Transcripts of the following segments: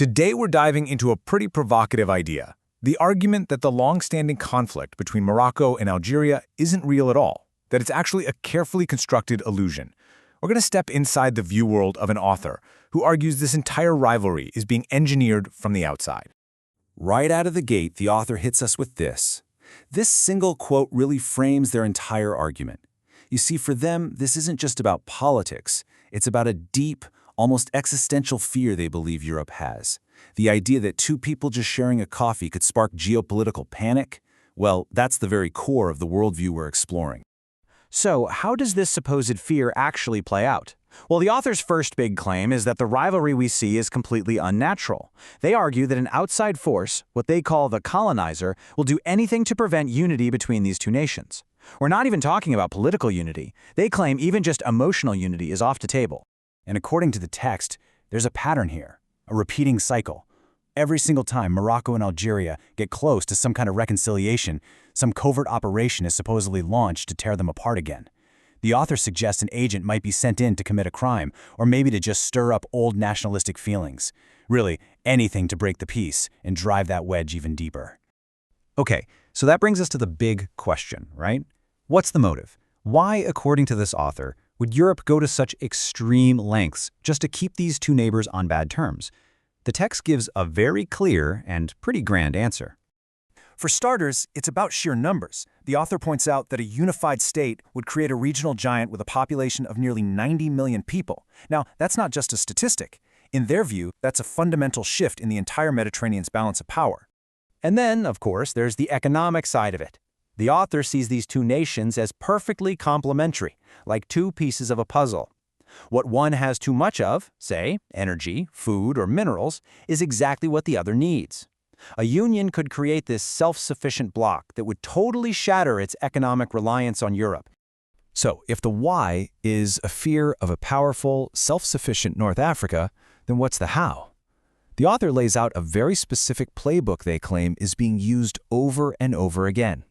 Today we're diving into a pretty provocative idea, the argument that the long-standing conflict between Morocco and Algeria isn't real at all, that it's actually a carefully constructed illusion. We're going to step inside the view world of an author who argues this entire rivalry is being engineered from the outside. Right out of the gate, the author hits us with this. This single quote really frames their entire argument. You see, for them, this isn't just about politics. It's about a deep, almost existential fear they believe Europe has. The idea that two people just sharing a coffee could spark geopolitical panic? Well, that's the very core of the worldview we're exploring. So, how does this supposed fear actually play out? Well, the author's first big claim is that the rivalry we see is completely unnatural. They argue that an outside force, what they call the colonizer, will do anything to prevent unity between these two nations. We're not even talking about political unity. They claim even just emotional unity is off the table. And according to the text, there's a pattern here, a repeating cycle. Every single time Morocco and Algeria get close to some kind of reconciliation, some covert operation is supposedly launched to tear them apart again. The author suggests an agent might be sent in to commit a crime, or maybe to just stir up old nationalistic feelings. Really, anything to break the peace and drive that wedge even deeper. Okay, so that brings us to the big question, right? What's the motive? Why, according to this author, would Europe go to such extreme lengths just to keep these two neighbors on bad terms? The text gives a very clear and pretty grand answer. For starters, it's about sheer numbers. The author points out that a unified state would create a regional giant with a population of nearly 90 million people. Now, that's not just a statistic. In their view, that's a fundamental shift in the entire Mediterranean's balance of power. And then, of course, there's the economic side of it. The author sees these two nations as perfectly complementary, like two pieces of a puzzle. What one has too much of, say, energy, food, or minerals, is exactly what the other needs. A union could create this self-sufficient bloc that would totally shatter its economic reliance on Europe. So, if the why is a fear of a powerful, self-sufficient North Africa, then what's the how? The author lays out a very specific playbook they claim is being used over and over again.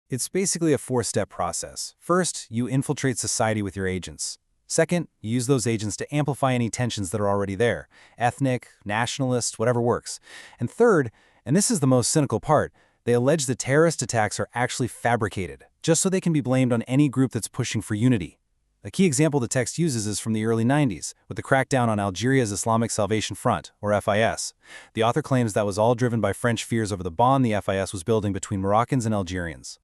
It's basically a four-step process. First, you infiltrate society with your agents. Second, you use those agents to amplify any tensions that are already there, ethnic, nationalist, whatever works. And third, and this is the most cynical part, they allege the terrorist attacks are actually fabricated, just so they can be blamed on any group that's pushing for unity. A key example the text uses is from the early 90s, with the crackdown on Algeria's Islamic Salvation Front, or FIS. The author claims that was all driven by French fears over the bond the FIS was building between Moroccans and Algerians.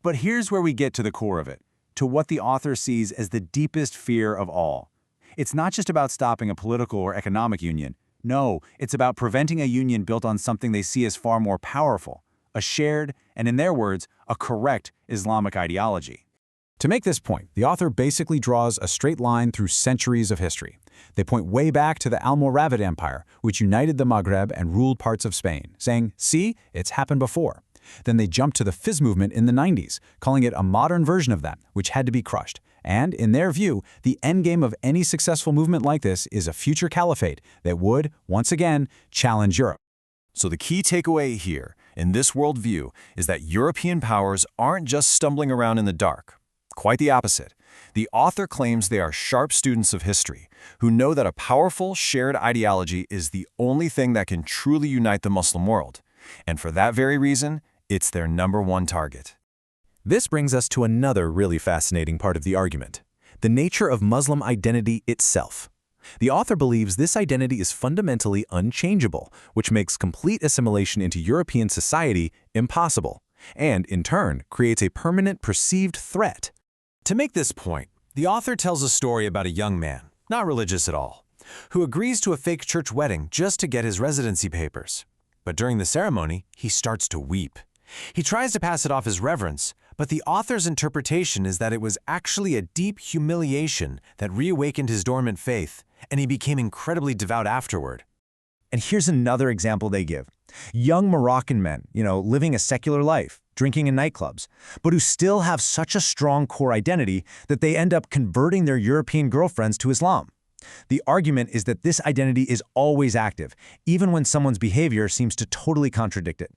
But here's where we get to the core of it, to what the author sees as the deepest fear of all. It's not just about stopping a political or economic union. No, it's about preventing a union built on something they see as far more powerful, a shared, and in their words, a correct Islamic ideology. To make this point, the author basically draws a straight line through centuries of history. They point way back to the Almoravid Empire, which united the Maghreb and ruled parts of Spain, saying, see, it's happened before. Then they jumped to the Fizz movement in the 90s, calling it a modern version of that, which had to be crushed. And, in their view, the endgame of any successful movement like this is a future caliphate that would, once again, challenge Europe. So the key takeaway here, in this worldview, is that European powers aren't just stumbling around in the dark. Quite the opposite. The author claims they are sharp students of history, who know that a powerful, shared ideology is the only thing that can truly unite the Muslim world. And for that very reason, it's their #1 target. This brings us to another really fascinating part of the argument, the nature of Muslim identity itself. The author believes this identity is fundamentally unchangeable, which makes complete assimilation into European society impossible, and, in turn, creates a permanent perceived threat. To make this point, the author tells a story about a young man, not religious at all, who agrees to a fake church wedding just to get his residency papers. But during the ceremony, he starts to weep. He tries to pass it off as reverence, but the author's interpretation is that it was actually a deep humiliation that reawakened his dormant faith, and he became incredibly devout afterward. And here's another example they give. Young Moroccan men, living a secular life, drinking in nightclubs, but who still have such a strong core identity that they end up converting their European girlfriends to Islam. The argument is that this identity is always active, even when someone's behavior seems to totally contradict it.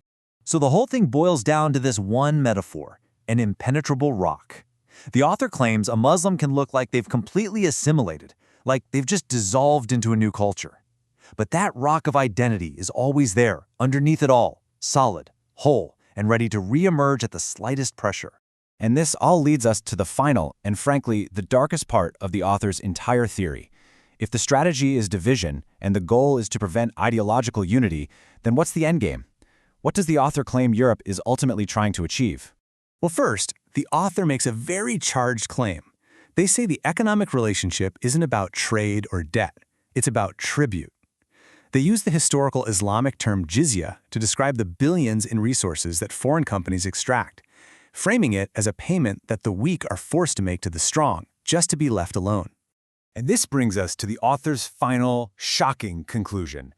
So the whole thing boils down to this one metaphor, an impenetrable rock. The author claims a Muslim can look like they've completely assimilated, like they've just dissolved into a new culture. But that rock of identity is always there, underneath it all, solid, whole, and ready to re-emerge at the slightest pressure. And this all leads us to the final, and frankly, the darkest part of the author's entire theory. If the strategy is division, and the goal is to prevent ideological unity, then what's the endgame? What does the author claim Europe is ultimately trying to achieve? Well, first, the author makes a very charged claim. They say the economic relationship isn't about trade or debt. It's about tribute. They use the historical Islamic term jizya to describe the billions in resources that foreign companies extract, framing it as a payment that the weak are forced to make to the strong, just to be left alone. And this brings us to the author's final, shocking conclusion.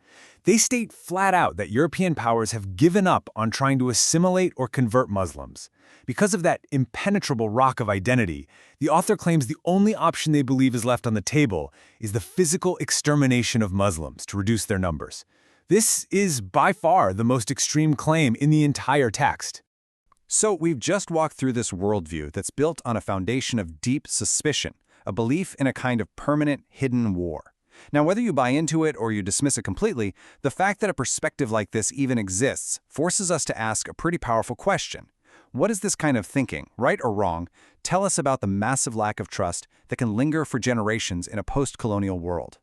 They state flat out that European powers have given up on trying to assimilate or convert Muslims. Because of that impenetrable rock of identity, the author claims the only option they believe is left on the table is the physical extermination of Muslims to reduce their numbers. This is by far the most extreme claim in the entire text. So we've just walked through this worldview that's built on a foundation of deep suspicion, a belief in a kind of permanent, hidden war. Now, whether you buy into it or you dismiss it completely, the fact that a perspective like this even exists forces us to ask a pretty powerful question. What does this kind of thinking, right or wrong, tell us about the massive lack of trust that can linger for generations in a post-colonial world?